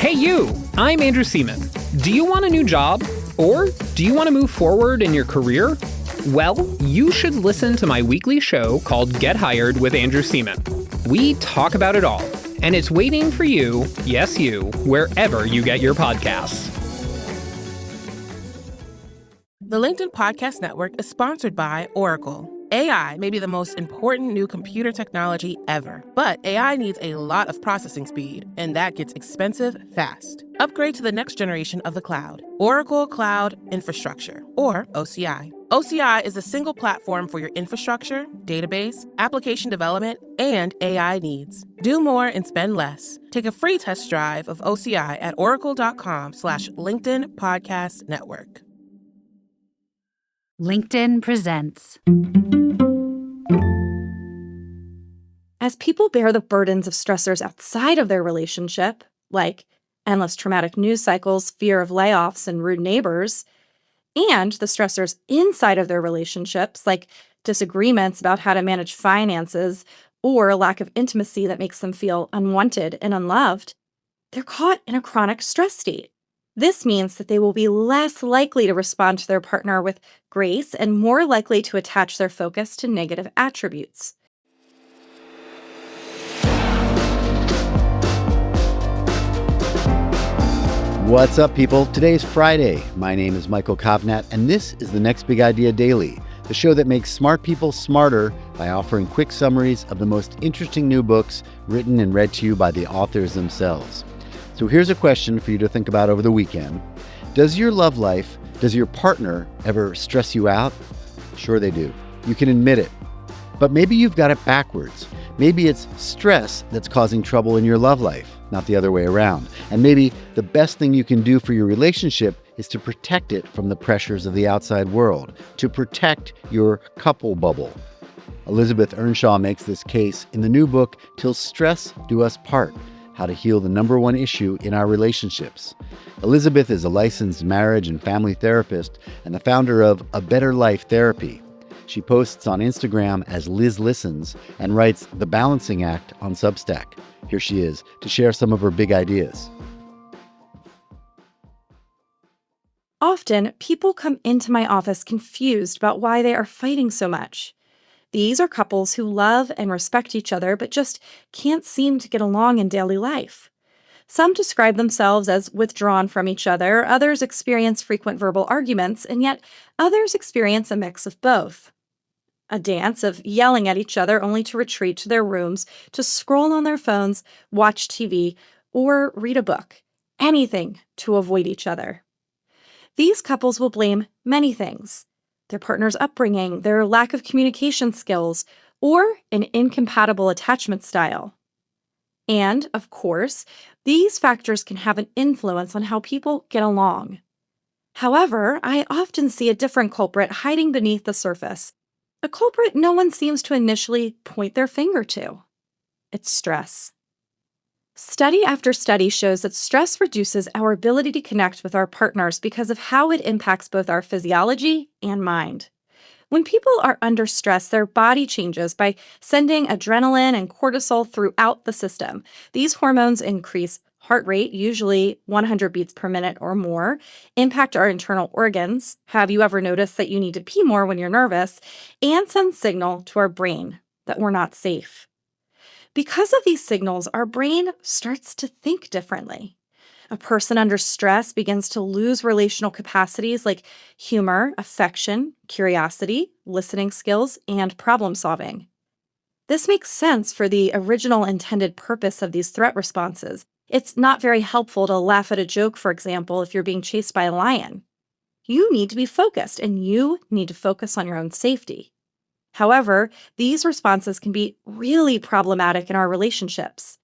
Hey you, I'm Andrew Seaman. Do you want a new job? Or do you want to move forward in your career? Well, you should listen to my weekly show called Get Hired with Andrew Seaman. We talk about it all, and it's waiting for you, yes you, wherever you get your podcasts. The LinkedIn Podcast Network is sponsored by Oracle. AI may be the most important new computer technology ever, but AI needs a lot of processing speed, and that gets expensive fast. Upgrade to the next generation of the cloud, Oracle Cloud Infrastructure, or OCI. OCI is a single platform for your infrastructure, database, application development, and AI needs. Do more and spend less. Take a free test drive of OCI at oracle.com/LinkedIn Podcast Network. LinkedIn presents. As people bear the burdens of stressors outside of their relationship, like endless traumatic news cycles, fear of layoffs, and rude neighbors, and the stressors inside of their relationships, like disagreements about how to manage finances or a lack of intimacy that makes them feel unwanted and unloved, they're caught in a chronic stress state. This means that they will be less likely to respond to their partner with grace and more likely to attach their focus to negative attributes. What's up, people? Today's Friday. My name is Michael Kovnat, and this is the Next Big Idea Daily, the show that makes smart people smarter by offering quick summaries of the most interesting new books written and read to you by the authors themselves. So here's a question for you to think about over the weekend. Does your love life, does your partner ever stress you out? Sure they do. You can admit it. But maybe you've got it backwards. Maybe it's stress that's causing trouble in your love life, not the other way around. And maybe the best thing you can do for your relationship is to protect it from the pressures of the outside world, to protect your couple bubble. Elizabeth Earnshaw makes this case in the new book, Till Stress Do Us Part: How to Heal the Number One Issue in Our Relationships. Elizabeth is a licensed marriage and family therapist and the founder of A Better Life Therapy. She posts on Instagram as Liz Listens and writes The Balancing Act on Substack. Here she is to share some of her big ideas. Often, people come into my office confused about why they are fighting so much. These are couples who love and respect each other, but just can't seem to get along in daily life. Some describe themselves as withdrawn from each other, others experience frequent verbal arguments, and yet others experience a mix of both. A dance of yelling at each other only to retreat to their rooms, to scroll on their phones, watch TV, or read a book. Anything to avoid each other. These couples will blame many things: their partner's upbringing, their lack of communication skills, or an incompatible attachment style. And, of course, these factors can have an influence on how people get along. However, I often see a different culprit hiding beneath the surface, a culprit no one seems to initially point their finger to. It's stress. Study after study shows that stress reduces our ability to connect with our partners because of how it impacts both our physiology and mind. When people are under stress, their body changes by sending adrenaline and cortisol throughout the system. These hormones increase heart rate, usually 100 beats per minute or more, impact our internal organs. Have you ever noticed that you need to pee more when you're nervous? And send signal to our brain that we're not safe. Because of these signals, our brain starts to think differently. A person under stress begins to lose relational capacities like humor, affection, curiosity, listening skills, and problem solving. This makes sense for the original intended purpose of these threat responses. It's not very helpful to laugh at a joke, for example, if you're being chased by a lion. You need to be focused, and you need to focus on your own safety. However, these responses can be really problematic in our relationships.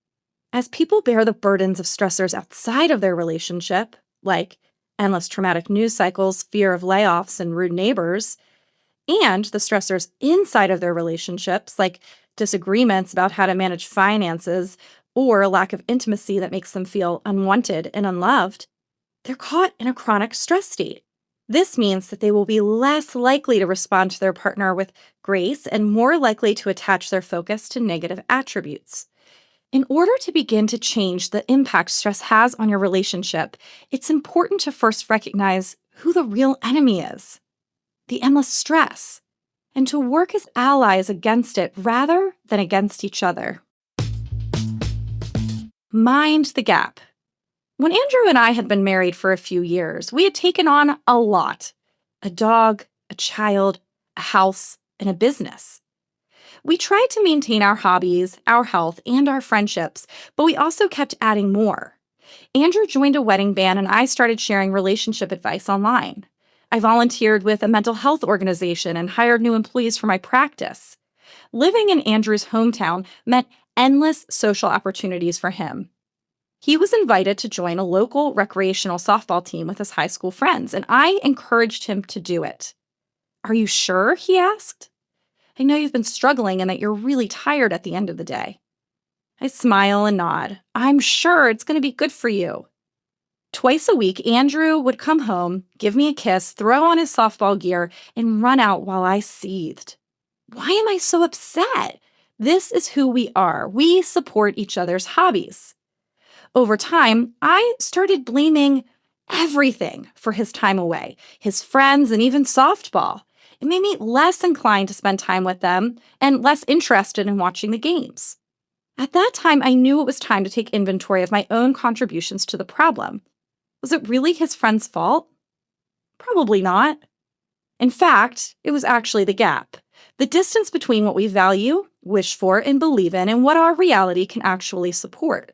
As people bear the burdens of stressors outside of their relationship, like endless traumatic news cycles, fear of layoffs, and rude neighbors, and the stressors inside of their relationships, like disagreements about how to manage finances or a lack of intimacy that makes them feel unwanted and unloved, they're caught in a chronic stress state. This means that they will be less likely to respond to their partner with grace and more likely to attach their focus to negative attributes. In order to begin to change the impact stress has on your relationship, it's important to first recognize who the real enemy is, the endless stress, and to work as allies against it rather than against each other. Mind the gap. When Andrew and I had been married for a few years, we had taken on a lot: a dog, a child, a house, and a business. We tried to maintain our hobbies, our health, and our friendships, but we also kept adding more. Andrew joined a wedding band, and I started sharing relationship advice online. I volunteered with a mental health organization and hired new employees for my practice. Living in Andrew's hometown meant endless social opportunities for him. He was invited to join a local recreational softball team with his high school friends, and I encouraged him to do it. "Are you sure?" he asked. "I know you've been struggling and that you're really tired at the end of the day." I smile and nod. "I'm sure it's going to be good for you." Twice a week, Andrew would come home, give me a kiss, throw on his softball gear, and run out while I seethed. Why am I so upset? This is who we are. We support each other's hobbies. Over time, I started blaming everything for his time away, his friends, and even softball. It made me less inclined to spend time with them and less interested in watching the games. At that time, I knew it was time to take inventory of my own contributions to the problem. Was it really his friend's fault? Probably not. In fact, it was actually the gap, the distance between what we value, wish for, and believe in, and what our reality can actually support.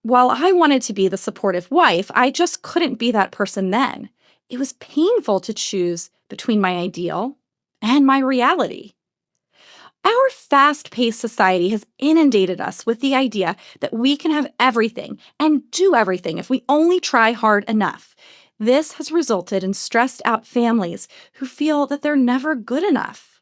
While I wanted to be the supportive wife, I just couldn't be that person then. It was painful to choose between my ideal and my reality. Our fast-paced society has inundated us with the idea that we can have everything and do everything if we only try hard enough. This has resulted in stressed-out families who feel that they're never good enough.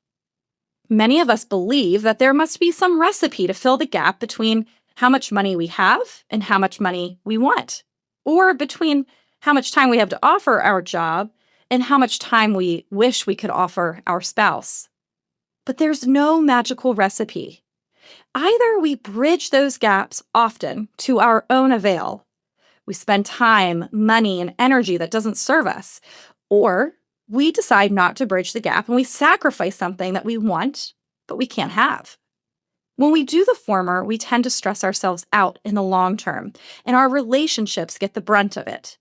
Many of us believe that there must be some recipe to fill the gap between how much money we have and how much money we want, or between how much time we have to offer our job and how much time we wish we could offer our spouse. But there's no magical recipe. Either we bridge those gaps often to our own avail. We spend time, money, and energy that doesn't serve us. Or we decide not to bridge the gap and we sacrifice something that we want, but we can't have. When we do the former, we tend to stress ourselves out in the long term, and our relationships get the brunt of it.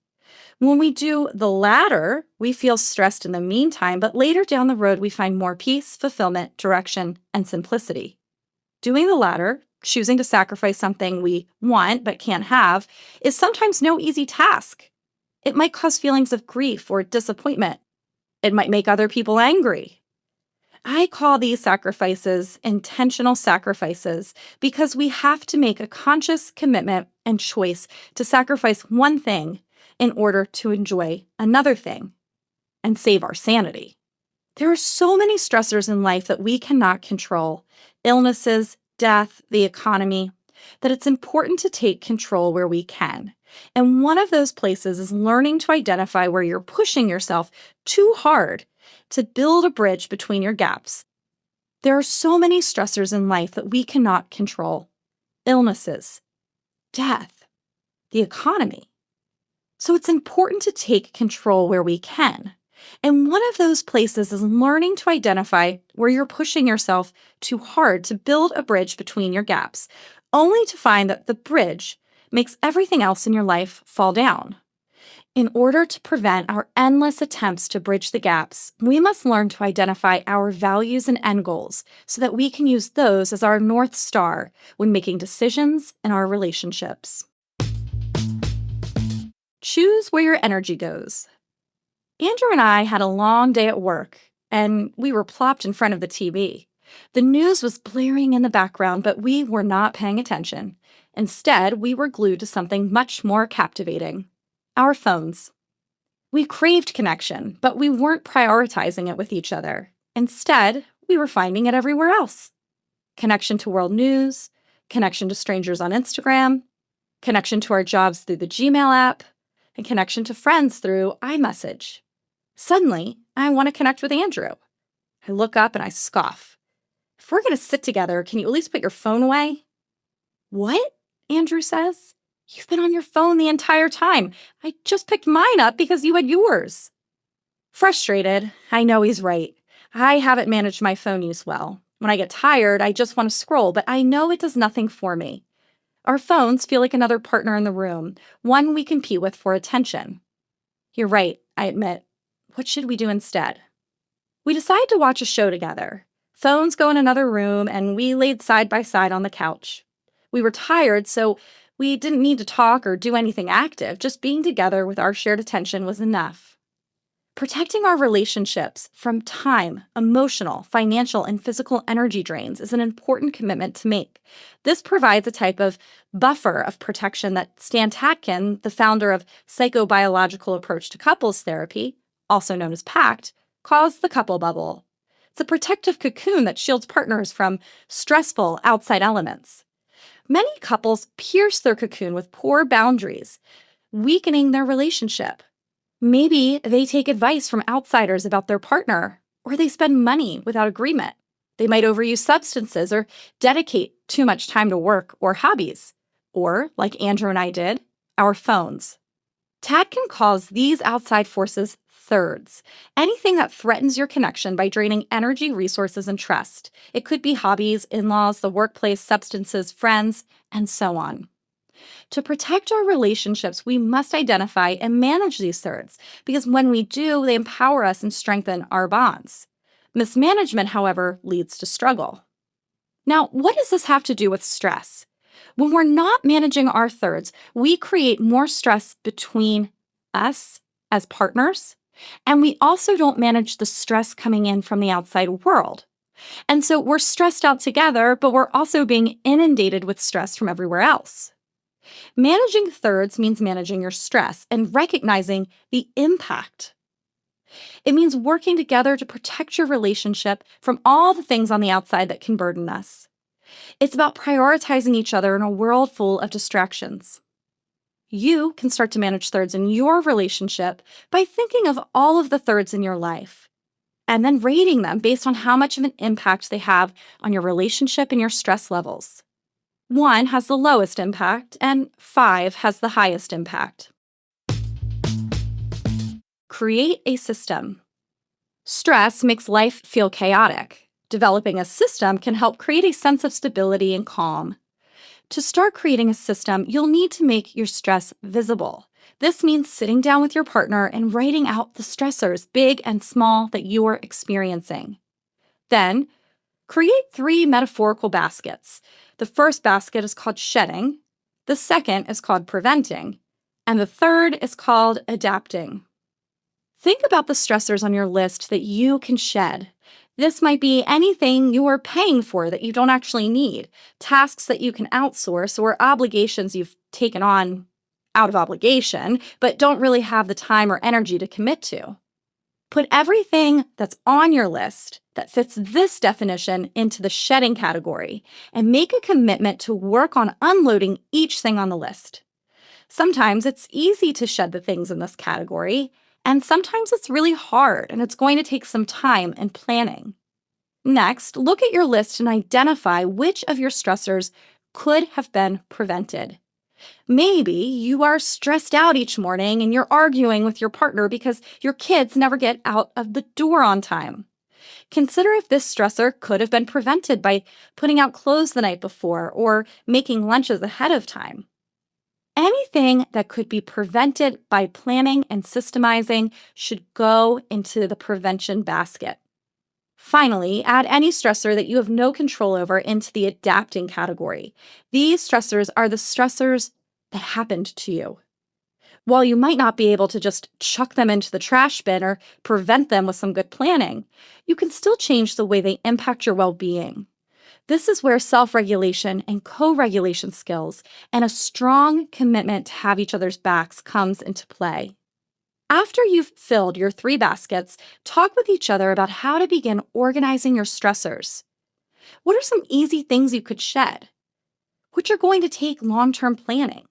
When we do the latter, we feel stressed in the meantime, but later down the road, we find more peace, fulfillment, direction, and simplicity. Doing the latter, choosing to sacrifice something we want but can't have, is sometimes no easy task. It might cause feelings of grief or disappointment. It might make other people angry. I call these sacrifices intentional sacrifices because we have to make a conscious commitment and choice to sacrifice one thing in order to enjoy another thing and save our sanity. There are so many stressors in life that we cannot control: illnesses, death, the economy, that it's important to take control where we can. And one of those places is learning to identify where you're pushing yourself too hard to build a bridge between your gaps. There are so many stressors in life that we cannot control: illnesses, death, the economy. So it's important to take control where we can. And one of those places is learning to identify where you're pushing yourself too hard to build a bridge between your gaps, only to find that the bridge makes everything else in your life fall down. In order to prevent our endless attempts to bridge the gaps, we must learn to identify our values and end goals so that we can use those as our North Star when making decisions in our relationships. Choose where your energy goes. Andrew and I had a long day at work, and we were plopped in front of the TV. The news was blaring in the background, but we were not paying attention. Instead, we were glued to something much more captivating: our phones. We craved connection, but we weren't prioritizing it with each other. Instead, we were finding it everywhere else. Connection to world news, connection to strangers on Instagram, connection to our jobs through the Gmail app, and connection to friends through iMessage. Suddenly, I want to connect with Andrew. I look up and I scoff. "If we're going to sit together, can you at least put your phone away?" "What?" Andrew says. You've been on your phone the entire time. I just picked mine up because you had yours. Frustrated, I know he's right. I haven't managed my phone use well. When I get tired, I just want to scroll, but I know it does nothing for me. Our phones feel like another partner in the room, one we compete with for attention. You're right, I admit. What should we do instead? We decide to watch a show together. Phones go in another room, and we laid side by side on the couch. We were tired, so we didn't need to talk or do anything active. Just being together with our shared attention was enough. Protecting our relationships from time, emotional, financial, and physical energy drains is an important commitment to make. This provides a type of buffer of protection that Stan Tatkin, the founder of psychobiological approach to couples therapy, also known as PACT, calls the couple bubble. It's a protective cocoon that shields partners from stressful outside elements. Many couples pierce their cocoon with poor boundaries, weakening their relationship. Maybe they take advice from outsiders about their partner, or they spend money without agreement. They might overuse substances or dedicate too much time to work or hobbies, or, like Andrew and I did, our phones. Tatkin calls these outside forces thirds, anything that threatens your connection by draining energy, resources, and trust. It could be hobbies, in-laws, the workplace, substances, friends, and so on. To protect our relationships, we must identify and manage these thirds, because when we do, they empower us and strengthen our bonds. Mismanagement, however, leads to struggle. Now, what does this have to do with stress? When we're not managing our thirds, we create more stress between us as partners, and we also don't manage the stress coming in from the outside world. And so we're stressed out together, but we're also being inundated with stress from everywhere else. Managing thirds means managing your stress and recognizing the impact. It means working together to protect your relationship from all the things on the outside that can burden us. It's about prioritizing each other in a world full of distractions. You can start to manage thirds in your relationship by thinking of all of the thirds in your life and then rating them based on how much of an impact they have on your relationship and your stress levels. 1 has the lowest impact, and 5 has the highest impact. Create a system. Stress makes life feel chaotic. Developing a system can help create a sense of stability and calm. To start creating a system, you'll need to make your stress visible. This means sitting down with your partner and writing out the stressors, big and small, that you are experiencing. Then, create 3 metaphorical baskets. The first basket is called shedding, the second is called preventing, and the third is called adapting. Think about the stressors on your list that you can shed. This might be anything you are paying for that you don't actually need, tasks that you can outsource, or obligations you've taken on out of obligation, but don't really have the time or energy to commit to. Put everything that's on your list that fits this definition into the shedding category and make a commitment to work on unloading each thing on the list. Sometimes it's easy to shed the things in this category, and sometimes it's really hard and it's going to take some time and planning. Next, look at your list and identify which of your stressors could have been prevented. Maybe you are stressed out each morning and you're arguing with your partner because your kids never get out of the door on time. Consider if this stressor could have been prevented by putting out clothes the night before or making lunches ahead of time. Anything that could be prevented by planning and systemizing should go into the prevention basket. Finally, add any stressor that you have no control over into the adapting category. These stressors are the stressors that happened to you. While you might not be able to just chuck them into the trash bin or prevent them with some good planning, you can still change the way they impact your well-being. This is where self-regulation and co-regulation skills and a strong commitment to have each other's backs comes into play. After you've filled your 3 baskets, talk with each other about how to begin organizing your stressors. What are some easy things you could shed? Which are going to take long-term planning?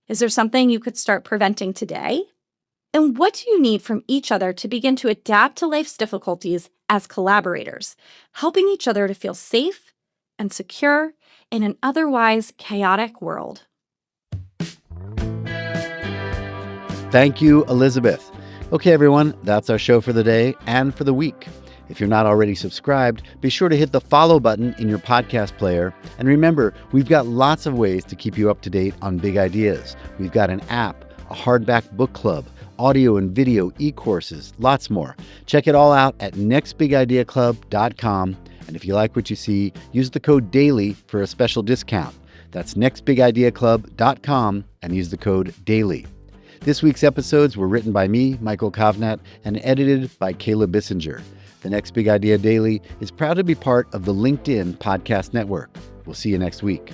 Is there something you could start preventing today? And what do you need from each other to begin to adapt to life's difficulties as collaborators, helping each other to feel safe and secure in an otherwise chaotic world? Thank you, Elizabeth. Okay, everyone, that's our show for the day and for the week. If you're not already subscribed, be sure to hit the follow button in your podcast player. And remember, we've got lots of ways to keep you up to date on big ideas. We've got an app, a hardback book club, audio and video e-courses, lots more. Check it all out at nextbigideaclub.com. And if you like what you see, use the code DAILY for a special discount. That's nextbigideaclub.com and use the code DAILY. This week's episodes were written by me, Michael Kovnat, and edited by Caleb Bissinger. The Next Big Idea Daily is proud to be part of the LinkedIn Podcast Network. We'll see you next week.